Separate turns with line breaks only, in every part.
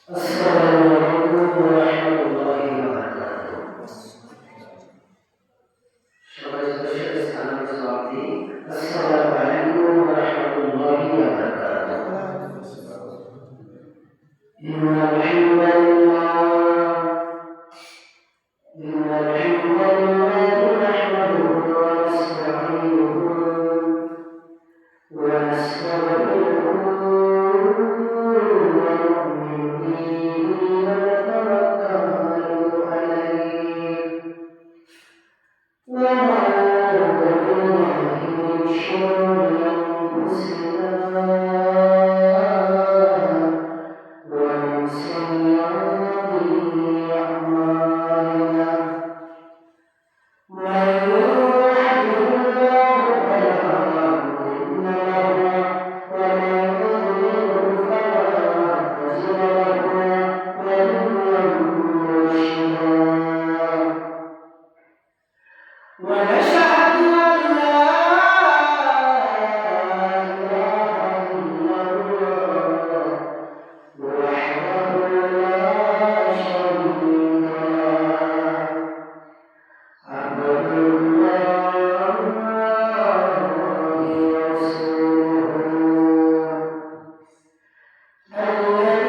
السلام عليكم ورحمة الله وبركاته. সবাই বসে সালাম জবাব দিই। আসসালামু আলাইকুম ওয়া রাহমাতুল্লাহি ওয়া বারাকাতুহু। ইন্নাল হামদালিল্লাহ নাহমাদুহু ওয়া নাস্তাঈনুহু ওয়া নাস্তাগফিruhu ওয়া nu'minu bihi wa natawakkalu alayhi wa na'udzu billahi min shururi anfusina wa min sayyiati a'malina. Man yahdihillahu fala mudilla lahu wa man yudlil fala hadiya lahu waliyyan murshida. ونشهد أن لا إله إلا الله وحده لا شريك له عبد الله ورسوله الذي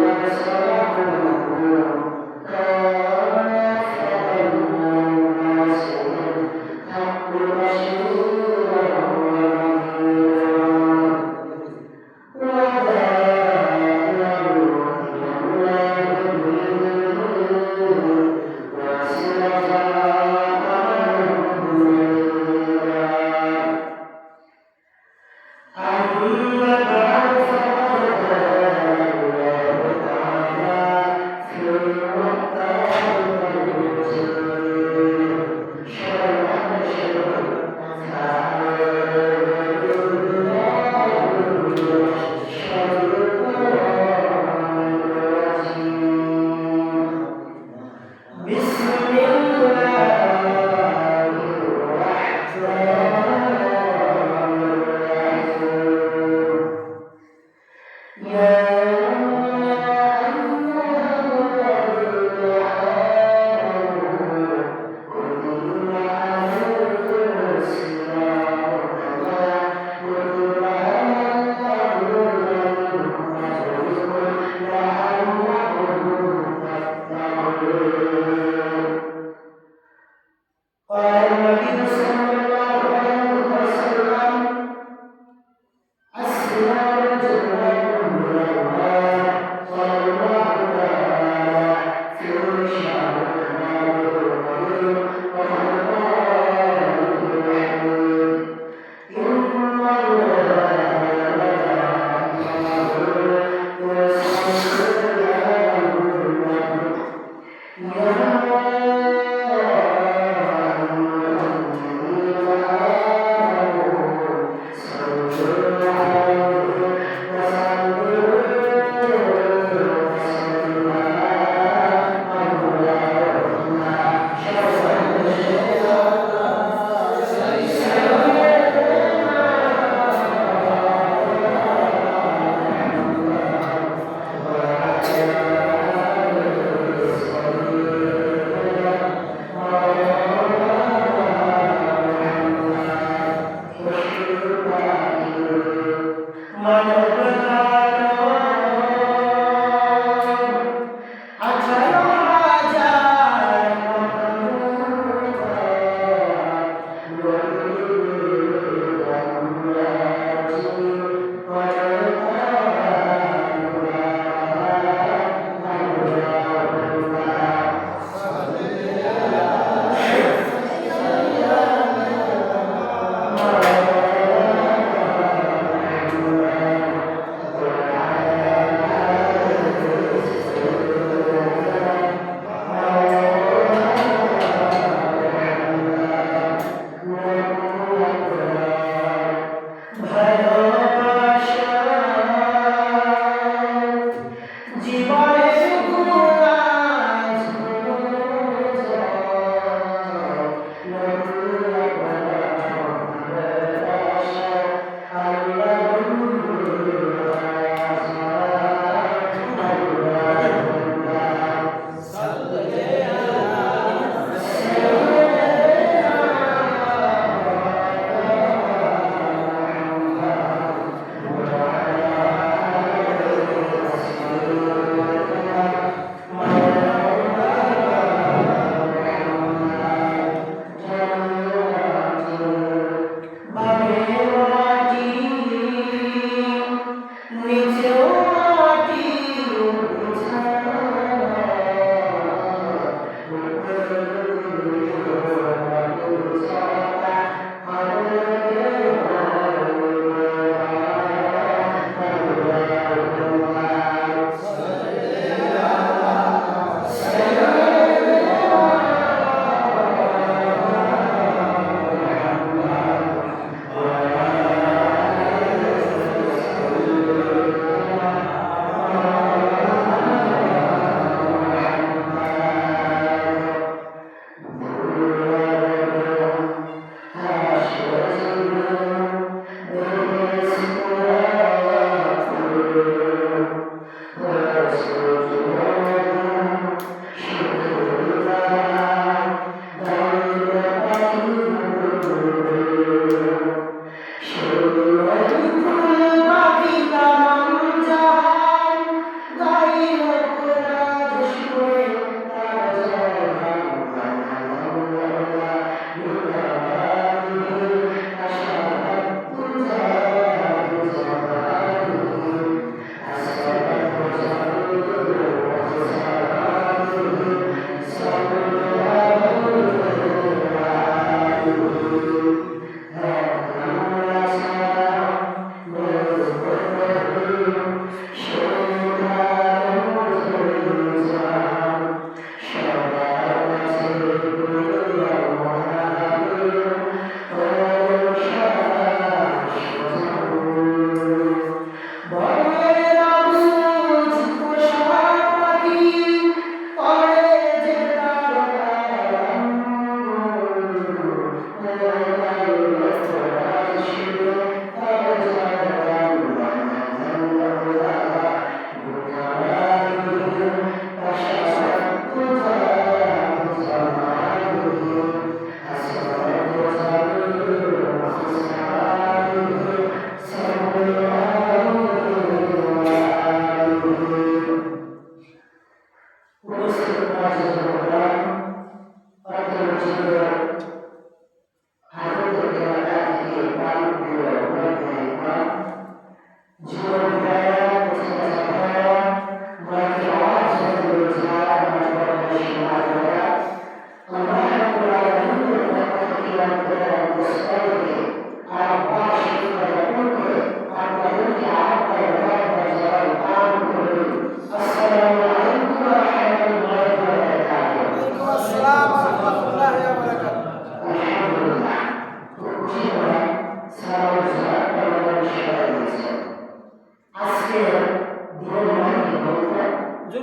أرسله كافة للناس بالحق بشيرا ونذيرا وداعيا إلى الله بإذنه وسراجا منيرا. أما بعد فقد قال الله تعالى في محكم التنزيل شرعا فأعوذ بالله من الشيطان الرجيم. بسم الله الرحمن الرحيم. يا أيها الذين آمنوا كتب عليكم الصيام كما كتب على الذين من قبلكم لعلكم تتقون. قال النبي صلى الله عليه وسلم: الصيام جنة من الله والله تعالى في شهر رمضان الكريم ورمضان الحميد. إن الله وملائكته يصلون على النبي يا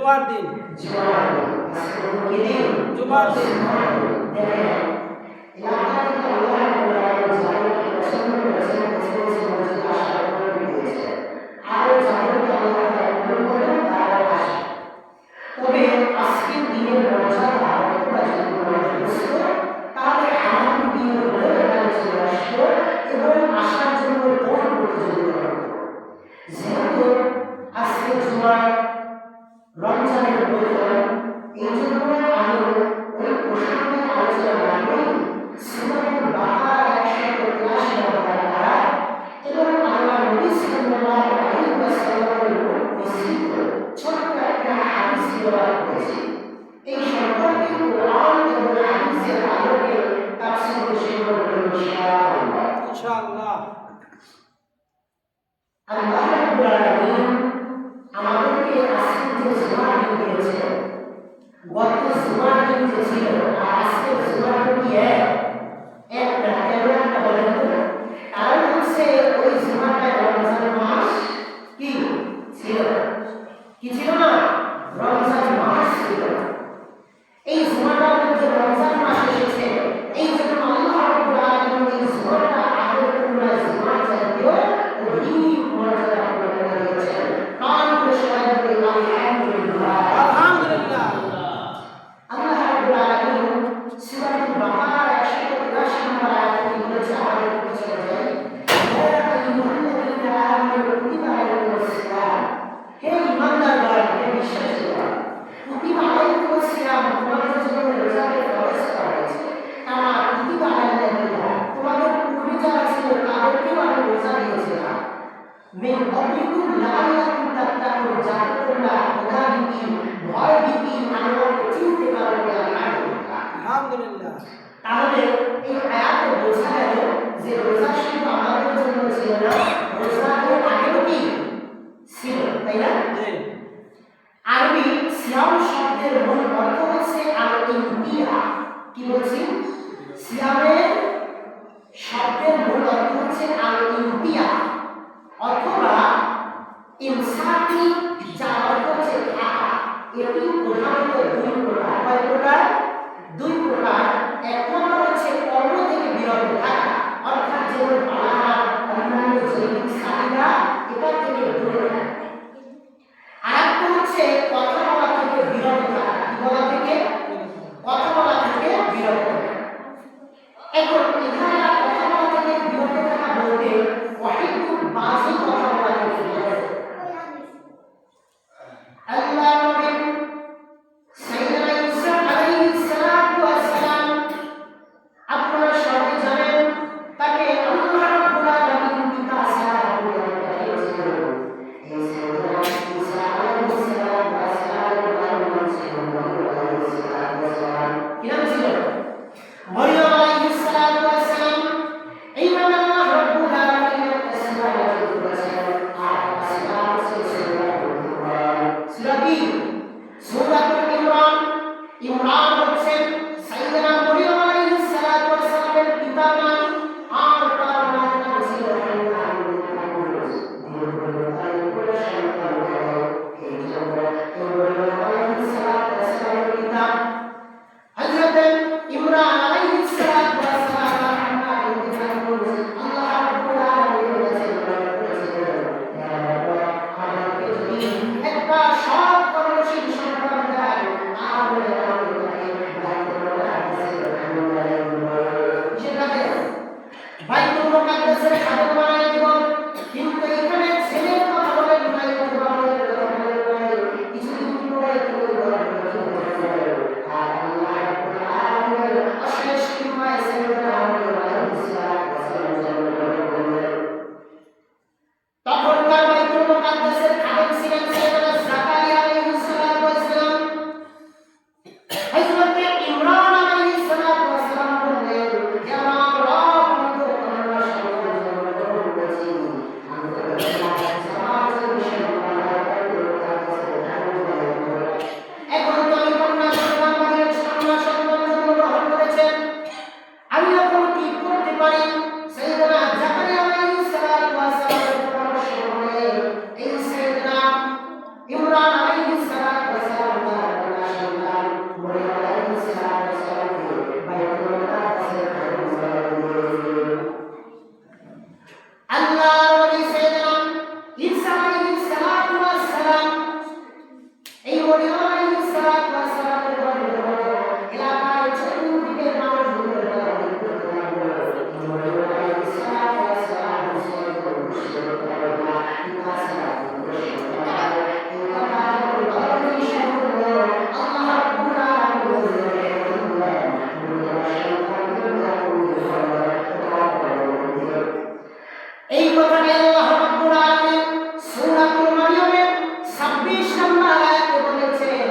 জুমার দিন জুমার দিন
তবে আজকের দিনের মর্যাদা তাহলে আমার দিন হলো এখানে চলে আসলো এবং আসার জন্য দৌড় প্রতিযোগিতা করতো। যেহেতু আজকে জুমার রমজানের প্রথম, এই জন্য আমি ওই প্রসঙ্গে আলোচনা রাখবো সূরাতুল বাকারা 183 নম্বর আয়াত এবং আল্লাহ নবী সাল্লাল্লাহু আলাইহি ওয়াসাল্লামের নিশ্চিত ছোট্ট একটা হাদিস ব্যবহার করেছি। এই সম্পর্কে কোরআন এবং হাদিসের আলোকে তাফসীর পেশ করব ইনশাআল্লাহ। আল্লাহ রাব্বুল আলামিন আমাদেরকে আজকে যে জুমার দিন দিয়েছে, গত জুমার দিন যে ছিল আর আজকের জুমার দিন কি একটা কেন একটা বলেন তো? কারণ হচ্ছে ওই জুমাটা রমজান মাস কি ছিল, কি ছিল না? রমজান মাস ছিল। এই জুমাটার মধ্যে রমজান মাস এসেছে, এই জন্য আল্লাহ রাব্বুল আলামিন এই জুমাটা আগের তুলনায় জুমার চাইতেও অধিক মর্যাদা প্রদান করেছেন। কারণ সবাই বলি আলহামদুলিল্লাহ।
আলহামদুলিল্লাহ।
আল্লাহ রাব্বুল আলামিন সূরাতুল বাকারা 183 নম্বর আয়াতে বলেছে, আমাদের কাছে যায় ইয়া আইয়ুহাল্লাযীনা আমানু কুতিবা আলাইকুমুস সিয়াম, হে ঈমানদারগণ, হে বিশ্বাসীগণ, কুতিবা আলাইকুমুস সিয়াম, তোমাদের জন্য রোজাকে ফরজ করা হয়েছে। কামা কুতিবা আলাল্লাযীনা, তোমাদের পূর্বে যারা ছিল তাদেরকেও আমি রোজা দিয়েছিলাম। মিন ক্বাবলিকুম লাআল্লাকুম তাত্তাকুন, যাতে তোমরা খোদাভীতি, ভয়ভীতি, আল্লাহকে চিনতে পারো।
আলহামদুলিল্লাহ।
তাহলে এই আয়াতে বোঝা গেল যে রোজা শুধু আমাদের জন্য ছিল না, রোজা এর আগেও কি ছিল, তাই না? আরবি সিয়াম শব্দের মূল অর্থ হচ্ছে আল-ইমতিয়া। কি বলছি? সিয়ামের শব্দের মূল অর্থ হচ্ছে আল-ইমতিয়া অথবা ইমসাকি, যার অর্থ হচ্ছে থাকা। এটি প্রধানত দুই প্রকার। কয় প্রকার? দুই প্রকার। এক নম্বর হচ্ছে কর্ম থেকে বিরত থাকা, অর্থাৎ যেমন পানাহার, অন্যান্য জৈবিক চাহিদা, এটা থেকে দূরে থাকা। আরেকটা হচ্ছে কথা বলা থেকে বিরত থাকা। কি বলা থেকে? কথা বলা থেকে বিরত থাকা। এখন এখানে কথা বলা থেকে বিরত থাকা বলতে ওয়াহিদুল বাজি কথা বলা থেকে বিরত। আল্লাহ নবী সাইয়েদনা ঈসা আলাইহিস সালাতু ওয়াস সালাম নবী আলাইহিস সালাতু ওয়াস সালামের ঘরে এলাকায় চতুর্দিকের মানুষগুলো নবী আলাইহিস সালাতু ওয়াস সালাম এই কথাটি আল্লাহ রাব্বুল আলামিন সূরাতুল মারইয়ামের 26 নম্বর আয়াতে বলেছেন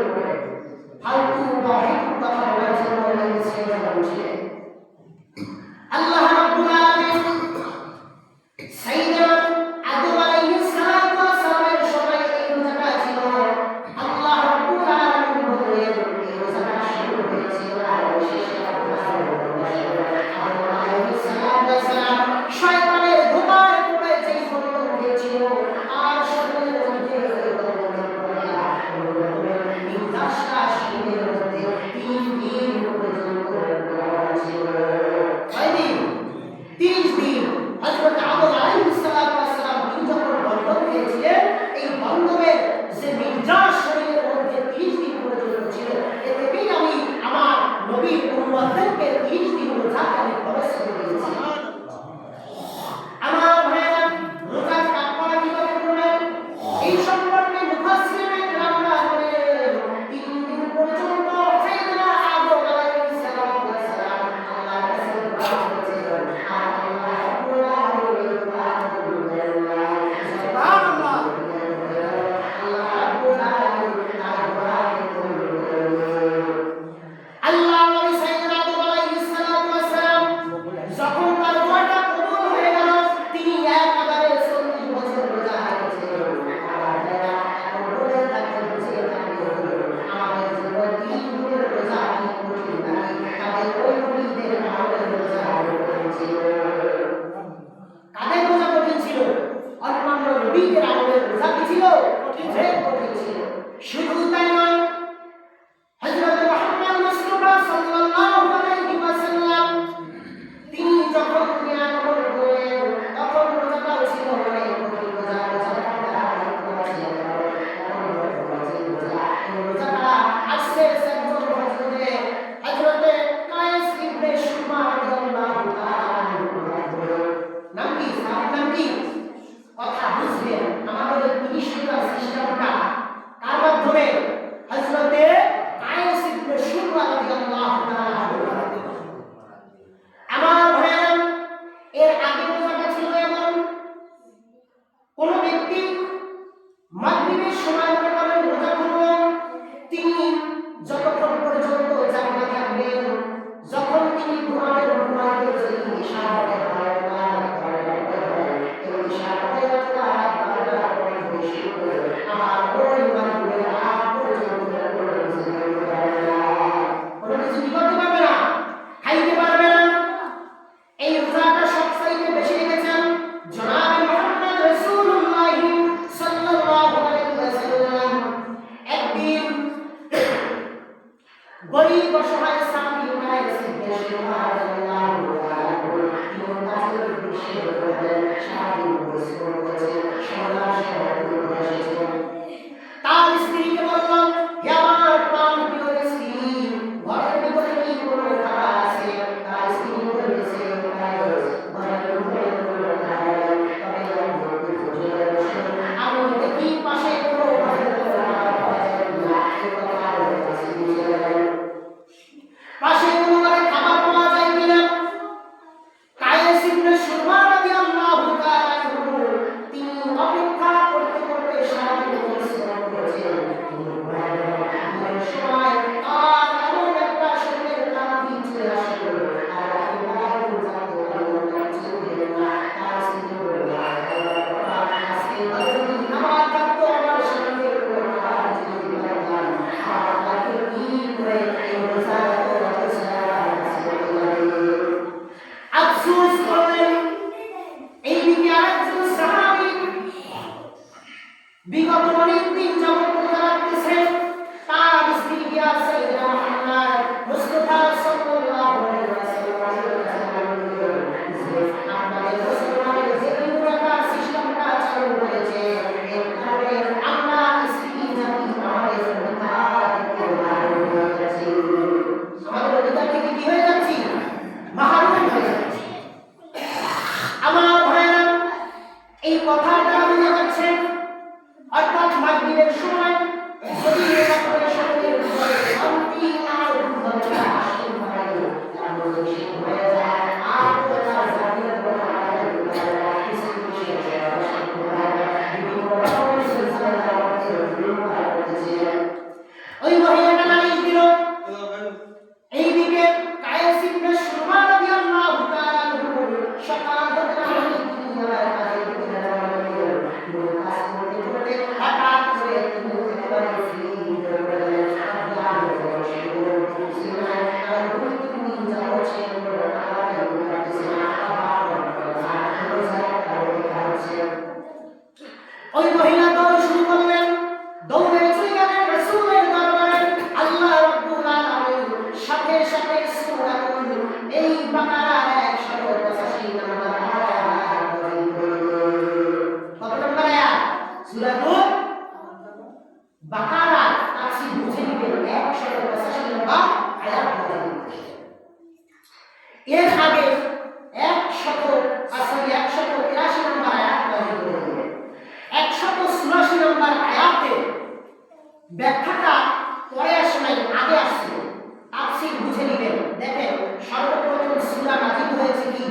উপরে ফালতু বাহিক কথা বলার জন্য এই ছেলেটা বসে আল্লাহ রাব্বুল আলামিন সাইয়্যিদনা আদম আলাইহিস সালাতু ওয়াস সালামের সময় এই রোজাটা ছিল আল্লাহ রাব্বুল আলামিন বলেন এই রোজাটা শুরু হয়েছিল আর শেষে আদম আলাইহিস সালাতু ওয়াস সালাম শয়তানের ধোঁকায় পড়ে যেই বন্ধ হয়েছিল আর শরীরের মধ্যে নির্দাসটা শরীরের মধ্যে 3 দিন পর্যন্ত ছিল। কয় দিন? 30 দিন। হযরত আদম আলাইহিস সালাতু ওয়াস সালাম যখন বন্ধ হয়েছিলেন এই বন্ধনের যে নির্যাস শরীরের মধ্যে 30 দিন পর্যন্ত ছিল এতেই আমি আমার নবীর উম্মতদেরকে 30 দিন রোজাকে আমি খরচ করে দিয়েছি। আমার ভাইরা রোজা কাপড় কিভাবে করবেন এই সম্পর্কে মুফাসসিরিনে কেরামরা বলেন 3 দিন পর্যন্ত সাইয়েদনা আদম আলাইহিস সালাম আল্লাহর কাছে দোয়া করেছিলেন আর আল্লাহ রাব্বুল আলামিন সুবহানাল্লাহ আল্লাহ রাব্বুল আলামিন তার দোয়াকে কবুল করলেন। আল্লাহ নবী সাইয়েদনা আদম আলাইহিস সালাতু ওয়াস সালাম যখন তার দোয়াটা কবুল হয়ে গেল তিনি একেবারে 40 বছর রোজা রেখেছিলেন। আর যারা এখন রোজা থাকতে বসে থাকে আমাদের জন্য 3 দিনের রোজা কি কঠিন নাকি তাদের ওই নবীদের আমলের রোজা কঠিন ছিল। কাদের রোজা কঠিন ছিল? অন্যান্য নবীদের আমলের রোজা কি ছিল? কঠিন ছিল। শুধু তাই নয় হযরত মুহাম্মদ মুস্তাফা সাল্লাল্লাহু আলাইহি ওয়াসাল্লাম তিনি যখন দুনিয়া গমন করেন তখন রোজাটাও ছিল অনেক কঠিন রোজা। রোজাটা আসছে একজন হযরতে কায়েস ইবনে শুরমা রাদিয়াল্লাহু তাআলা আনহু। নাম কি? নাম কি? কথা বুঝবেন আমাদের মিনিস্ট্রিয়াল সিস্টেমটা কার মাধ্যমে? হযরতে কায়েস ইবনে শুরমা রাদিয়াল্লাহু তাআলা আনহু। আমার ভাইরা এর আগে রোজাটা ছিল এমন কোন ব্যক্তি মাগরিবের সময় মনে করেন রোজা করলেন তিনি যতক্ষণ পর্যন্ত জাগনা থাকবেন যখন তিনি ঘুমাইতে যদি ইশা হবে আমার ওই মাগরিবের আগ পর্যন্ত কোনো কিছু কি করতে পারবে না, খাইতে পারবে না। এই রোজাটা সবচাইতে বেশি রেখেছেন জনাবে মুহাম্মদ রাসূলুল্লাহ সাল্লাল্লাহু আলাইহি ওয়াসাল্লাম। একদিন গরীব অসহায় সাহাবী কায়েস ইবনে শুরমা রাদিয়াল্লাহু আনহু তিনি তাদের উদ্দেশ্যে বললেন সাহাবী পরিশ্রম করেছেন সমাজ সহযোগী করেছেন। তার স্ত্রীকে বললেন হে আমার প্রাণ প্রিয় স্ত্রী ঘরের ভিতরে কি কোনো খাবার আছে? তার স্ত্রী বলেছে ঘরের ভিতরে কোনো খাবার তবে আমি দেখি পাশে কোনো ঘরের ভিতরে খাবার পাওয়া যায় না এই কথা পাশে কোনো ঘরে খাবার পাওয়া যায় কিনা। কায়েস ইবনে শুরমা রাদিয়াল্লাহু তাআলা আনহু তিনি অপেক্ষা করতে করতে সারা দিন পরিশ্রম করেছেন। এই সময় তার এমন একটা শরীরের ক্লান্তি চলে আসলো আর একেবারে রোজাতে আল্লাহ ছিলেন না। তার স্ত্রী বললেন আজকে যদি খাবার থাকতো আমার শরীরে কোনো খাবার যদি দিতাম আমাকে কি করে এই রোজা আফসোস করলেন। এইদিকে আরেকজন সাহাবী বিগত অনেক দিন যাবত রোজা রাখতেছেন তার স্ত্রী গিয়া সাইয়েদনা মুহাম্মদ মুস্তাফা সাল্লাল্লাহু আলাইহি ওয়াসাল্লাম আমাদের মুসলমানের যে রোজার সিস্টেমটা চালু হয়েছে এর কারণে আমরা স্ত্রী জাতি আমাদের অধিকার থেকে মাহরুম হয়ে যাচ্ছি। আমাদের অধিকার থেকে কি হয়ে যাচ্ছি? মাহরুম হয়ে যাচ্ছি। আমার ভাইরা এই কথাটা বুঝে যাচ্ছেন অর্থাৎ মাগরিবের সময় যদি এরকম শরীরের উপরে আগে 183 নম্বর আয়াত নাযিল হলো। 184 নম্বর আয়াতে ব্যাখ্যাটা পরে আসে নাই, আগে আসছে। তাফসীর বুঝে নেবেন। দেখেন সর্বপ্রথম সূরা নাযিল হয়েছে কি?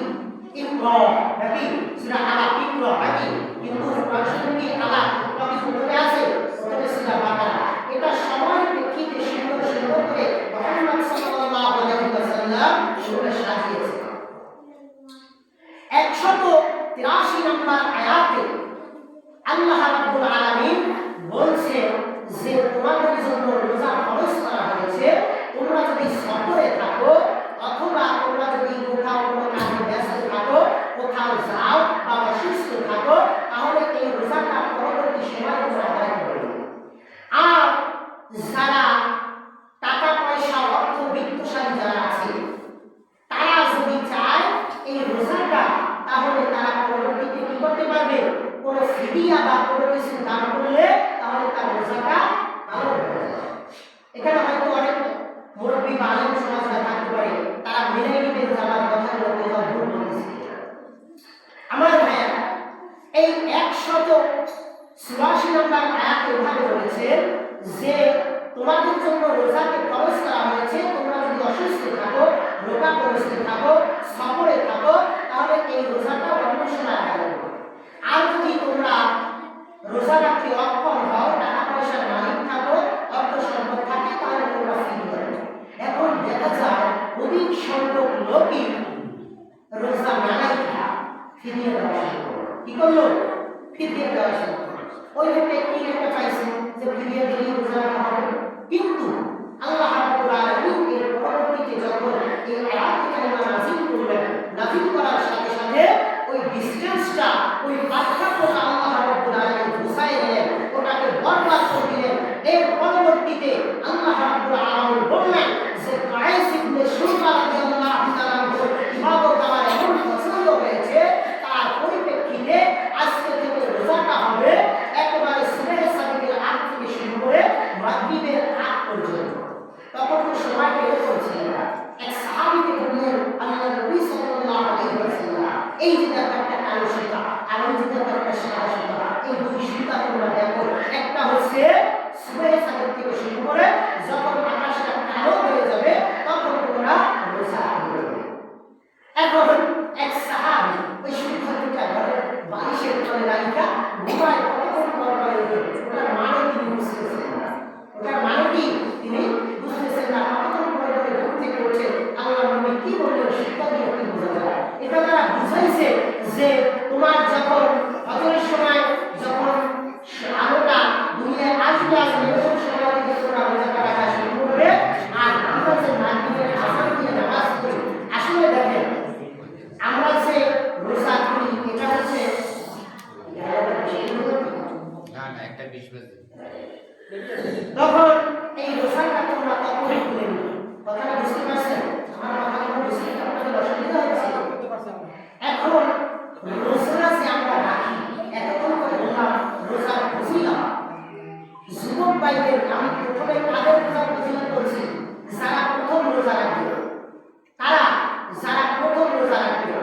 ইকরা, নাকি সূরা আলাক, ইকরা, নাকি কিন্তু প্রশ্নটি আলাক কবি প্রথমে আছে, প্রথমে সূরা বাকারা। এটা সময়ের প্রেক্ষিতে সুন্দর সুন্দর করে মুহাম্মদ সাল্লাল্লাহু আলাইহি ওয়াসাল্লাম সূরা সাজিয়েছে। 183 নম্বর আয়াতে আল্লাহ রাব্বুল আলামিন বলছে যে তোমাদের জন্য রোজা ফরজ করা হয়েছে, তোমরা যদি সফরে থাকো অথবা তোমরা যদি কোথাও কোনো কাজে ব্যস্ত থাকো, কোথাও যাও বা অসুস্থ থাকো, তাহলে এই রোজাটা পরবর্তী সময় তোমরা আদায় করবে। আর যারা টাকা পয়সা অর্থ বিত্তশালী যারা আছে, তারা যদি চায় এই রোজাটা, তাহলে তারা পরবর্তীতে কি করতে পারবে? কোনো ফিদিয়া বা কোনো কিছু দান করলে তাহলে তার রোজাটা ভালো হয়ে যাবে। এখানে হয়তো অনেক মুরব্বী বা আলেম সমাজরা থাকতে পারে, তারা মেনে নেবেন যে আমার কথাগুলো কোথাও ভুল বলেছে। আমার ভাইয়া, এই 184 নম্বর আয়াতে ওখানে বলেছে যে তোমাদের জন্য রোজাকে ফরজ করা হয়েছে, তোমরা যদি অসুস্থ থাকো, রোগাগ্রস্ত থাকো, সফরে থাকো, তাহলে এই রোজাটা অন্য সময় আদায় করো। আর যদি তোমরা রোজা রাখতে অক্ষম হও, টাকা পয়সার মালিক থাকো, অর্থ সম্পদ থাকে, তাহলে তোমরা ফিরিয়ে দেবে। এখন দেখা যায় অধিক সংখ্যক লোকই রোজা নাগাই ফিরিয়ে দেওয়া শুরু করলো। কি করলো? ফিরিয়ে দেওয়া শুরু করলো। ওই যে টেকনিক একটা পাইছে যে ফিরিয়ে দিলে রোজা রাখা হবে, কিন্তু আল্লাহ রাব্বুল আলামিন এর পরবর্তীতে যখন এই আয়াত কারিমা নাযিল করলেন, নাযিল করার সাথে সাথে ওই ডিসটেন্সটা, ওই পার্থক্যটা আল্লাহ রাব্বুল আলামিন বুঝাই দিলেন, ওটাকে বরবাদ করে দিলেন। এর পরবর্তীতে আল্লাহ রাব্বুল আলামিন বললেন যে কায়েস ইবনে শুরবা রাদিয়াল্লাহু তাআলা ইবাদত আমার এমন পছন্দ হয়েছে, তার পরিপ্রেক্ষিতে আজকে থেকে রোজাটা হবে একেবারে সুবহে সাদিকের আগ থেকে শুরু করে মাগরিবের আগ পর্যন্ত। তখন তো সময় পেয়ে পড়ছে না। এক সাহাবীকে বললেন আল্লাহ নবী সাল্লাল্লাহু আলাইহি ওয়াসাল্লাম, এই যে ব্যাপারটা কালো সুতা আর এই যে ব্যাপারটা সাদা সুতা, এই দুই সুতা তোমরা দেখো, একটা হচ্ছে সুবহে সাদিক থেকে শুরু করে যখন আকাশটা কালো হয়ে যাবে তখন তোমরা রোজা রাখবে। এখন এক সাহাবী ওই সুন্দরটা ঘরে বালিশের তলে রাখা ঘুমায়, কতক্ষণ পর পরে উঠে। ওটার মানে তিনি বুঝতেছেন না, ওটার মানে কি তিনি বুঝতেছেন না। কতক্ষণ পরে পরে ঘুম থেকে উঠে আল্লাহ নবী কি বললেন সেটা দিয়ে কি বোঝা যায়? এটা তারা বুঝাইছে যে তোমার যখন হজরের সময় যখন আলোটা দুনিয়ায় আসবে, আসবে এরকম সময় থেকে তোমরা রোজাটা রাখা শুরু করবে। আর আমরা যে মাগরিবের আযান দিয়ে নামাজ পড়ি, আসলে দেখেন আমরা যে রোজা করি এটা হচ্ছে
একটা 20 বাজে।
তখন এই রোজাটা তোমরা তখন খুলে নিবে। কথাটা বুঝতে পারছেন? আমার কথাগুলো বুঝতে আপনাদের অসুবিধা হচ্ছে?
করতে পারছি আমরা।
এখন রোজা যে আমরা রাখি, এতক্ষণ করে বললাম রোজার ফজিলত। যুবক ভাইদের আমি প্রথমে কাদের রোজার ফজিলত বলছি? যারা প্রথম রোজা রাখবে, তারা যারা প্রথম রোজা রাখবে,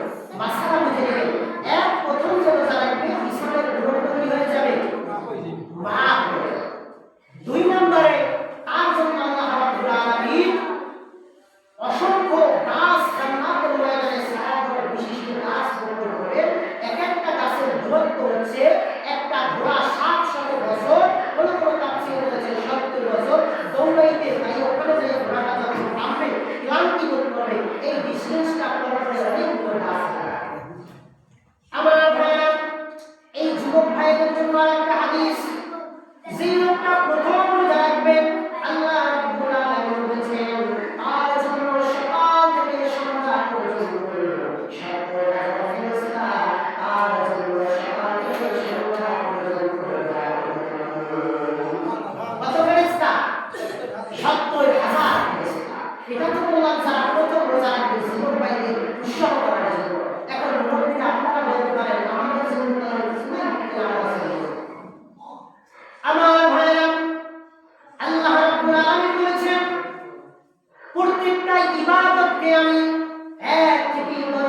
মাসালা বুঝে নেবেন। এক প্রথম যে রোজা রাখবে ইসলামের গ্রহণকারী হয়ে যাবে, মাফ হয়ে যাবে। দুই নম্বরে তার জন্য আল্লাহ রাব্বুল আলামিন অসংখ্য গাছ জান্নাতের ময়দানে সাহায্য বিশিষ্ট গাছ রোপণ করে। এক একটা গাছের দূরত্ব হচ্ছে একটা ঘোড়া 700 বছর, কোনো কোনো তাফসীরে বলেছে 70 বছর দৌড়াইতে, তাই ওখানে যে ঘোড়াটা যখন থামবে ক্লান্তি বোধ করবে, এই ডিসটেন্সটা পরপরে অনেকগুলো গাছ লাগায়। আমার ভাইরা, এই যুবক ভাইদের জন্য আরেকটা হাদিস, যে লোকটা প্রথম রোজা রাখবেন আল্লাহ রাব্বুল আলামিন বলেছেন তার জন্য সকাল থেকে সন্ধ্যা পর্যন্ত সর্বদা ফেরেশতা তার জন্য সকাল থেকে সন্ধ্যা পর্যন্ত কত ফেরেশতা? 70,000 ফেরেশতা। এটা তো বললাম যারা প্রথম রোজা রাখবে যুবক ভাইদের উৎসাহ করার জন্য। এখন মুরব্বীরা আপনারা বলতে পারেন আমাদের জন্য তাহলে কিছু নাই, আমার জন্য। আমার ভাইরা, আল্লাহ রাব্বুল আলামিন বলেছেন প্রত্যেকটা ইবাদতকে আমি 1 থেকে 10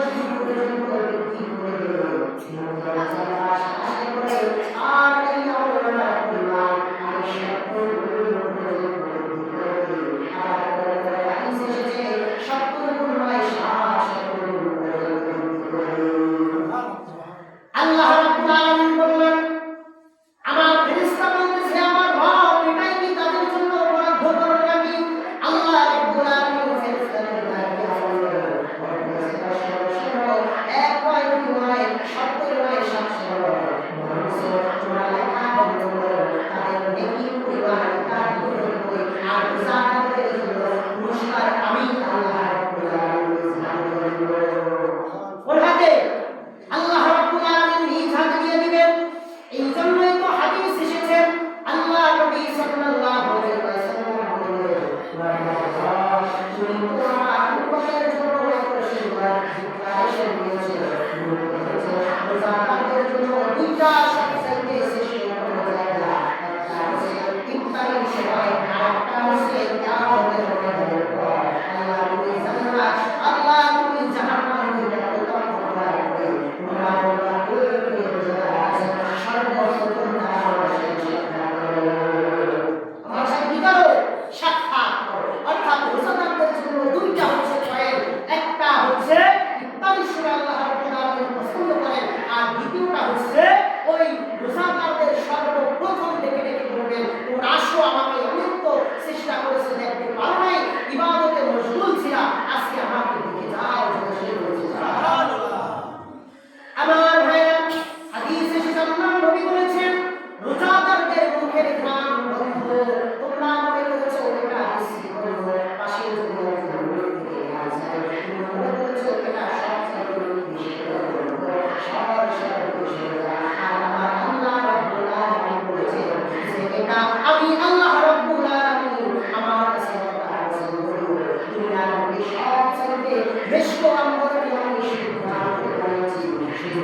বেশক আমরা আমি শিক্ষা করেছি শুধু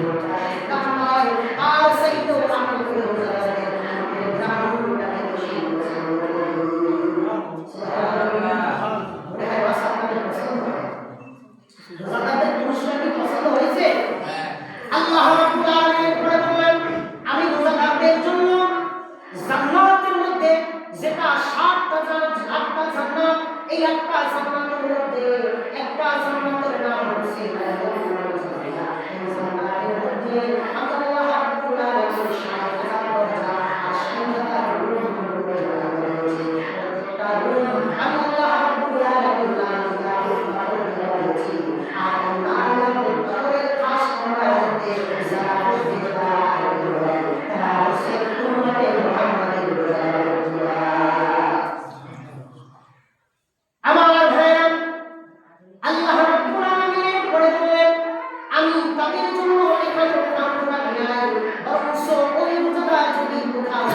তা নয় আর সাইতো আমল করে আল্লাহ রাব্বুল আলামিন বলেন আমি রোজাদারদের জন্য জান্নাতের মধ্যে যেটা 7টা জান্নাত এই একটা জান্নাতের মধ্যে একটা জান্নাতের নাম হচ্ছে জান্নাতের মধ্যে আল্লাহ রাব্বুল আলামিন 7টা দরজা আর 7টা রুম আল্লাহ রাব্বুল আলামিন আর আল্লাহ করে খাস করার মধ্যে যারা আমার ভাইরা আল্লাহ রাব্বুল আলামিন করে দিলেন আমি তাদের জন্য এখানে প্রার্থনা নাই বরং ওই রোজাদার যদি কোথাও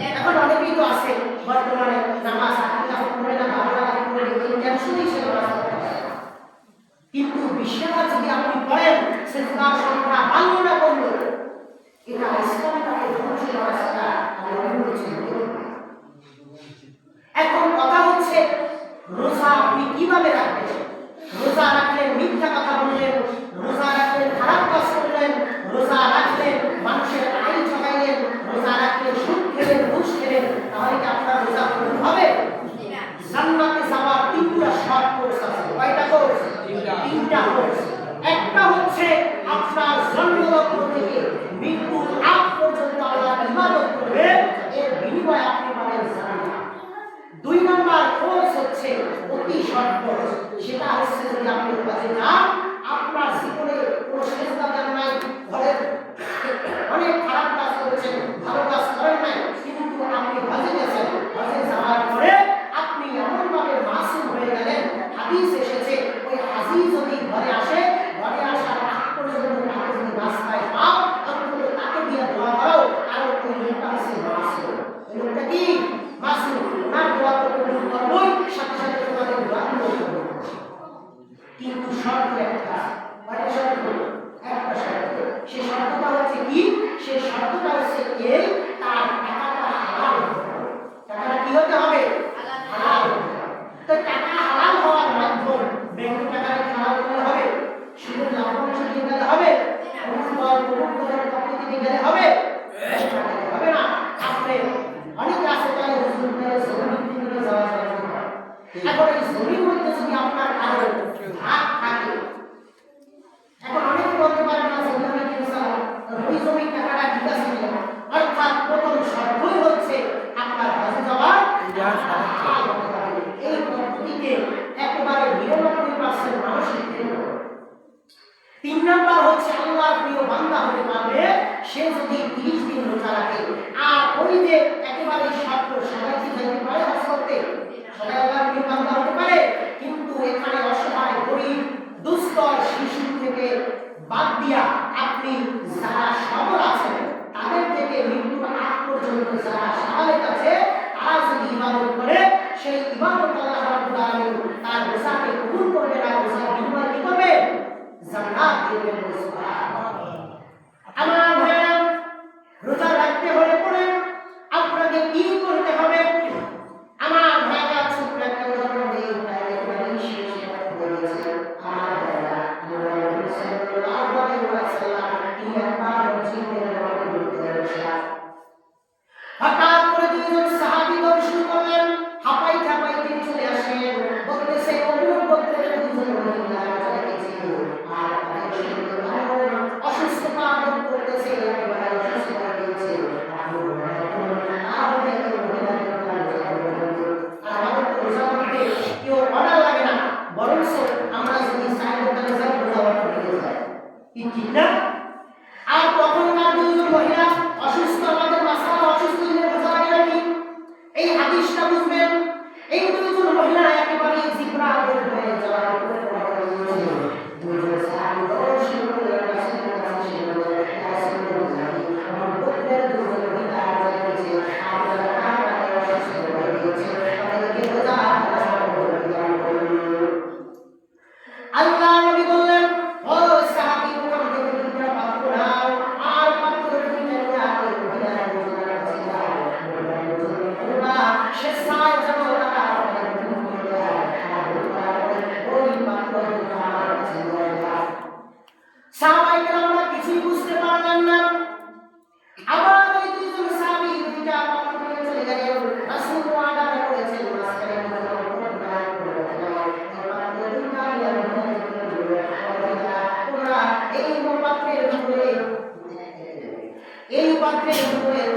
এখন অনেকেই তো আছে বর্তমানে নামাজ পড়ে না কিন্তু বিশ্বকাপ যদি আপনি পড়েন সেটার সংখ্যা বাড়লো না করলো এটা ইসলামটাকে ধ্বংসের রাস্তা এখন কথা হচ্ছে রোজা আপনি কিভাবে রাখবেন রোজা রাখলেন মিথ্যা কথা বললেন রোজা রাখলেন খারাপ কাজ করলেন রোজা রাখলেন মানুষের আইন ঠকাইলেন রোজা রাখলেন সুদ খেলেন ঘুষ খেলেন তাহলে কি আপনার রোজা কবুল হবে জান্নাতে যাওয়ার 3টা শর্ত কোর্স আছে কয়টা কোর্স 3টা কোর্স একটা হচ্ছে আপনার জন্মলগ্ন থেকে মৃত্যুর আগ পর্যন্ত আল্লাহর ইবাদত করবে এর বিনিময়ে আপনি পাবেন জান্নাত 2 নাম্বার কোর্স হচ্ছে অতি শর্ট কোর্স সেটা হচ্ছে যদি আপনি কাজে যান আপনার জীবনে কোনো চেষ্টা দেন নাই ঘরে অনেক খারাপ কাজ করেছেন ভালো কাজ করেন নাই কিন্তু আপনি হজে গেছেন হজে যাওয়ার পরে আপনি এমনভাবে মাসুম হয়ে গেলেন হাদিস এসেছে ওই হাজি যদি ঘরে আসে ঘরে আসার আগ পর্যন্ত তাকে যদি রাস্তায় পাও অন্তত তাকে দিয়ে দোয়া করো আর ওই লোকটা আছে মাসুম ওই লোকটা কি মাসুম না দোয়া তো কবুল করবই সাথে সাথে তোমাদের দোয়া কবুল করব কিন্তু শর্ত একটা কয়টা শর্ত একটা শর্ত সেই শর্তটা হচ্ছে কি সেই শর্তটা হচ্ছে এই তার টাকাটা হালাল টাকাটা কি হতে হবে হালাল তো টাকা হালাল হওয়ার মাধ্যম ব্যাংক টাকা হালাল করলে হবে শুধু লাভবান দিয়ে গেলে হবে দিয়ে গেলে হবে হবে না আপনি অনেক আছে তাই হুজুর জমি কিনে যাওয়া যায় এখন এই জমির মধ্যে যদি আপনার কারো ভাগ থাকে এখন অনেকে বলতে পারে না জমি আমি কিনেছিলাম ওই জমির টাকাটা ঠিক আছে কিনা অর্থাৎ প্রথম শর্তই হচ্ছে আপনার হজে যাওয়ার এই পদ্ধতিতে একেবারে 99% মানুষই ফেল 3 নাম্বার হচ্ছে আল্লাহর প্রিয় বান্দা হতে পারবে সে যদি 30 দিন রোজা রাখে আর ওই যে একেবারে শর্ত সবাই কি যাইতে পারে হজ করতে সবাই আল্লাহর প্রিয় বান্দা হতে পারে কিন্তু এখানে অসহায় গরিব দুস্থর শিশু থেকে বাদ দিয়া আপনি যারা সবল আছেন তাদের থেকে মৃত্যুর আগ পর্যন্ত যারা সাহায্য আছে তারা যদি ইবাদত করে সেই ইবাদত আল্লাহ রাব্বুল আলামিন তার রোজাকে কবুল করবে না রোজার বিনিময়ে কি করবে জান্নাত দিবেন সুবহানাল্লাহ আমার ভাইরা রোজা রাখতে হলে পরে আপনাকে কি করতে হবে আমার ভাইরা ছোট্ট একটা উদাহরণ দেই তাই শেষ বলেছে আমার ভাইরা নবী সাল্লাল্লাহু আলাইহি ওয়াসাল্লাম তিনি একবার মসজিদের মধ্যে বসে হঠাৎ করে দুইজন সাহাবী দর্শন করলেন হাঁপাই ঝাঁপাই তিনি চলে আসেন বলতেছে অনুরোধ করতে দুইজন মহিলা চলে গেছে আর অসুস্থতা বোধ করতেছে একেবারে অসুস্থ হয়ে গেছে কেউ অর্ডার লাগে না বরং আমরা যদি চাই দোকানে যাই রোজা অর্ডার করে যাই কি ঠিক না আর তখনকার দুইজন মহিলা অসুস্থ আমাদের মাসালা অসুস্থ হলে রোজা লাগে নাকি এই হাদিসটা বুঝবেন এই দুইজন মহিলা একেবারে জিব্রা বের হয়ে যাওয়ার উপরে দুইজন সাহাবী দর্শন করে রাসূলের কাছে পাখের কোয়েল